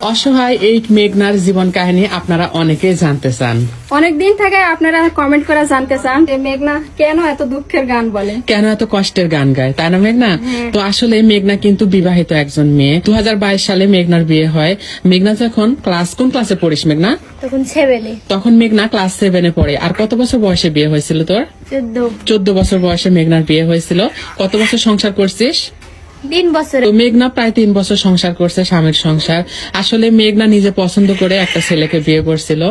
অসহায় এই মেঘনার জীবন কাহিনী আপনারা অনেকেই জানতে চান। অনেকদিন থেকে আপনারা কমেন্ট করে জানতে চান যে মেঘনা কেন এত দুঃখের গান বলে, কেন এত কষ্টের গান গায়, তাই না মেঘনা? তো আসলে মেঘনা কিন্তু বিবাহিত একজন মেয়ে। 2022 সালে মেঘনার বিয়ে হয়। মেঘনা যখন কোন ক্লাসে পড়িস মেঘনা? তখন মেঘনা ক্লাস 7-এ পড়ে। আর কত বছর বয়সে বিয়ে হয়েছিল তোর? 14 বছর বয়সে মেঘনার বিয়ে হয়েছিল। কত বছর সংসার করছিস? 3 বছর। তো মেঘনা প্রায় 3 বছর সংসার করছে, স্বামীর সংসার। আসলে মেঘনা নিজে পছন্দ করে একটা ছেলেকে বিয়ে করছিল।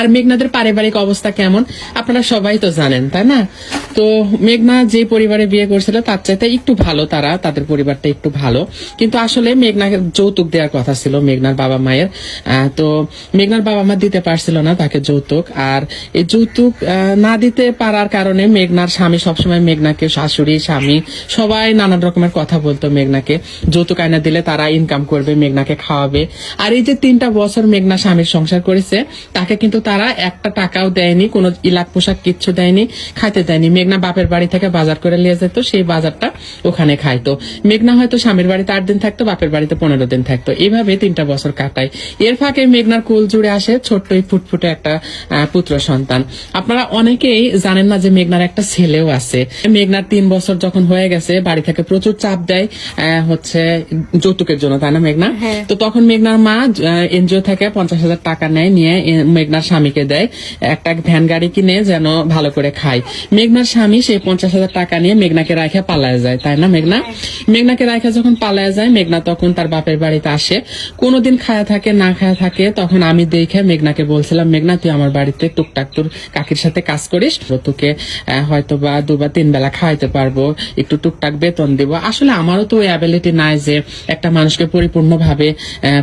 আর মেঘনাদের পারিবারিক অবস্থা কেমন আপনারা সবাই তো জানেন, তাই না? তো মেঘনা যে পরিবারে বিয়ে করছিল তার চাইতে একটু ভালো, তাদের পরিবারটা একটু ভালো। কিন্তু আসলে মেঘনাকে যৌতুক দেওয়ার কথা ছিল মেঘনার বাবা মায়ের। তো মেঘনার বাবা মা দিতে পারছিল না তাকে যৌতুক। আর এই যৌতুক না দিতে পারার কারণে মেঘনার স্বামী সবসময় মেঘনাকে, শাশুড়ি স্বামী সবাই নানান রকমের কথা বলতো মেঘনাকে। যৌতুক আয়না দিলে তারা ইনকাম করবে, মেঘনাকে খাওয়াবে। আর এই যে 3টা বছর মেঘনা স্বামীর সংসার করেছে, তাকে কিন্তু তারা একটা টাকাও দেয়নি, কোনো ইলাক পোশাক কিচ্ছু দেয়নি, খাইতে দেয়নি। মেঘনা বাপের বাড়ি থেকে বাজার করে নিয়ে যেত, সেই বাজারটা ওখানে খাইতো। মেঘনা হয়তো স্বামীর বাড়িতে 8 দিন থাকতো, বাপের বাড়িতে 15 দিন থাকতো। এইভাবে 3টা বছর কাটায়। এর ফাঁকে মেঘনার কোল জুড়ে আসে ছোট্ট ফুটফুটে একটা পুত্র সন্তান। আপনারা অনেকেই জানেন না যে মেঘনার একটা ছেলেও আছে। মেঘনার 3 বছর যখন হয়ে গেছে, বাড়ি থেকে প্রচুর চাপ দেয় হচ্ছে যৌতুকের জন্য, তাই না মেঘনা? তো তখন মেঘনার মা এনজিও থেকে 50,000 টাকা নেয়, নিয়ে মেঘনার স্বামীকে দেয়। একটা ভ্যান গাড়ি কিনে যেন ভালো করে খায়। মেঘনার স্বামী সেই 50,000 টাকা নিয়ে মেঘনাকে রাখে পালায় যায়, তাই না মেঘনা? মেঘনাকে রাখে যখন পালায় যায়, মেঘনা তখন তার বাপের বাড়িতে আসে। কোনোদিন খায়া থাকে না খায়া থাকে, তখন আমি দেখে মেঘনাকে বলছিলাম, মেঘনা তুই আমার বাড়িতে টুকটাক তোর কাকির সাথে কাজ করিস, তোকে হয়তো বা 2 বা 3 বেলা খাওয়াইতে পারবো, একটু টুকটাক বেতন দিব। আসলে আমারও তো ওই অ্যাবিলিটি নাই যে একটা মানুষকে পরিপূর্ণভাবে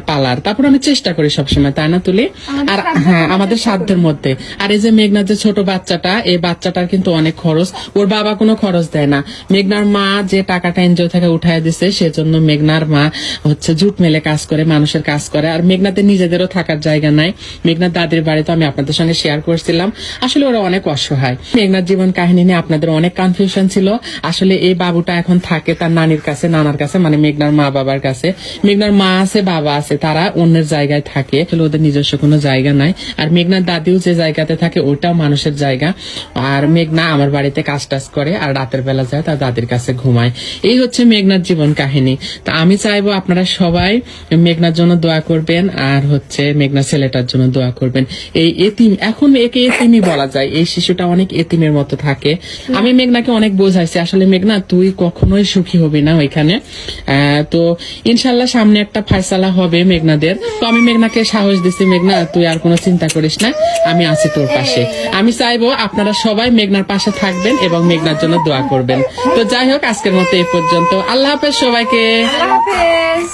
পালার। তারপর আমি চেষ্টা করি সবসময়, তাই না তুলি? আর হ্যাঁ, আমাদের সাধ্যের মধ্যে। আর এই যে মেঘনার যে ছোট বাচ্চাটা, এই বাচ্চাটার কিন্তু অনেক খরচ। ওর বাবা কোনো খরচ দেয় না। মেঘনার মা যে টাকাটা এনজিও থেকে উঠায় দিছে, সেজন্য মেঘনার মা হচ্ছে জুট মেলে কাজ করে, মানুষের কাজ করে। আর মেঘনাদের নিজেদেরও থাকার জায়গা নাই। মেঘনার দাদির বাড়িতে আমি আপনাদের সঙ্গে শেয়ার করছিলাম। আসলে ওরা অনেক অসহায়। মেঘনার জীবন কাহিনী নিয়ে আপনাদের অনেক কনফিউশন ছিল। আসলে এই বাবুটা এখন থাকে তার নানির কাছে, নানার কাছে, মানে মেঘনার মা বাবার কাছে। মেঘনার মা আছে, বাবা আছে, তারা অন্যের জায়গায় থাকে। আসলে ওদের নিজস্ব কোনো জায়গা নাই। আর মেঘনার দাদিও যে জায়গাতে থাকে ওটাও মানুষের জায়গা। আর মেঘনা আমার বাড়িতে কাজ টাজ করে, আর রাতের বেলা যায় তার দাদির কাছে ঘুমায়। এই হচ্ছে মেঘনার জীবন কাহিনী। তা আমি চাইবো আপনারা সবাই মেঘনার জন্য দোয়া করবেন, আর হচ্ছে মেঘনা ছেলেটার জন্য দোয়া করবেন। এই এতিম, এখন একে এতিমই বলা যায়, এই শিশুটা অনেক এতিমের মতো থাকে। আমি মেঘনাকে অনেক বোঝাইছি, আসলে মেঘনা তুই কখনোই সুখী হবি না ওইখানে। তো ইনশাল্লাহ সামনে একটা ফয়সালা হবে মেঘনাদের। তো আমি মেঘনাকে সাহস দিচ্ছি, মেঘনা তুই আর কোনো চিন্তা করিস না, আমি আছি তোর পাশে। আমি চাইবো আপনারা সবাই মেঘনার পাশে থাকবেন এবং মেঘনার জন্য দোয়া করবেন। তো যাই হোক, আজকের মতো এই পর্যন্ত। আল্লাহ হাফেজ সবাইকে। আল্লাহ হাফেজ।